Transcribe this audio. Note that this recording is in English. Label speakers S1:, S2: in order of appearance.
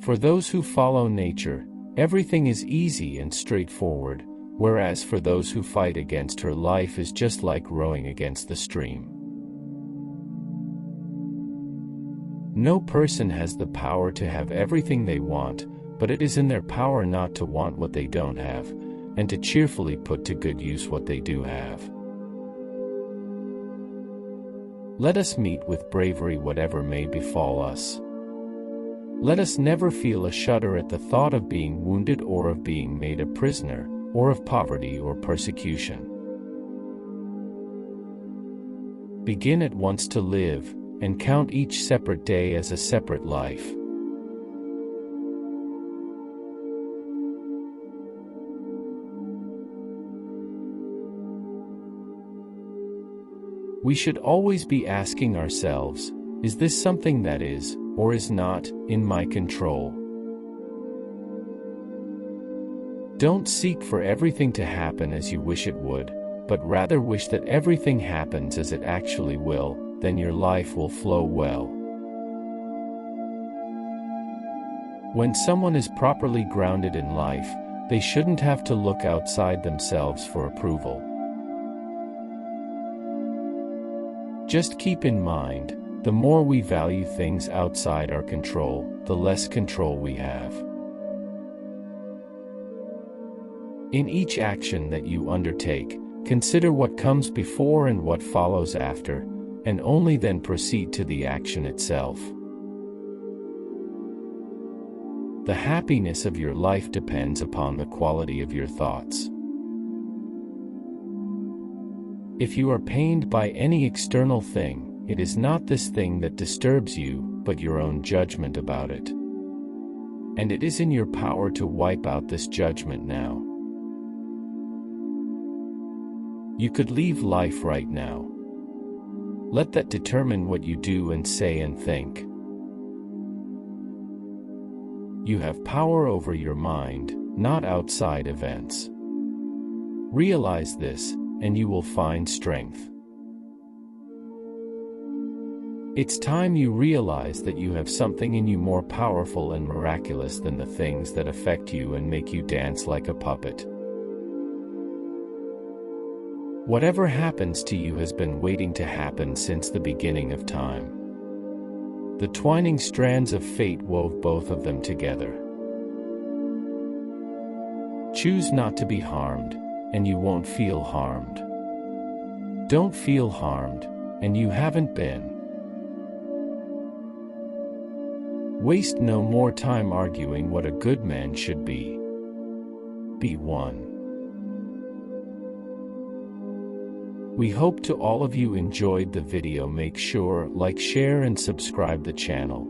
S1: For those who follow nature, everything is easy and straightforward, whereas for those who fight against her, life is just like rowing against the stream. No person has the power to have everything they want, but it is in their power not to want what they don't have, and to cheerfully put to good use what they do have. Let us meet with bravery whatever may befall us. Let us never feel a shudder at the thought of being wounded or of being made a prisoner, or of poverty or persecution. Begin at once to live, and count each separate day as a separate life. We should always be asking ourselves, is this something that is, or is not, in my control? Don't seek for everything to happen as you wish it would, but rather wish that everything happens as it actually will, then your life will flow well. When someone is properly grounded in life, they shouldn't have to look outside themselves for approval. Just keep in mind, the more we value things outside our control, the less control we have. In each action that you undertake, consider what comes before and what follows after, and only then proceed to the action itself. The happiness of your life depends upon the quality of your thoughts. If you are pained by any external thing, it is not this thing that disturbs you, but your own judgment about it. And it is in your power to wipe out this judgment now. You could leave life right now. Let that determine what you do and say and think. You have power over your mind, not outside events. Realize this, and you will find strength. It's time you realize that you have something in you more powerful and miraculous than the things that affect you and make you dance like a puppet. Whatever happens to you has been waiting to happen since the beginning of time. The twining strands of fate wove both of them together. Choose not to be harmed, and you won't feel harmed. Don't feel harmed, and you haven't been. Waste no more time arguing what a good man should be. Be one. We hope to all of you enjoyed the video. Make sure like, share and subscribe the channel.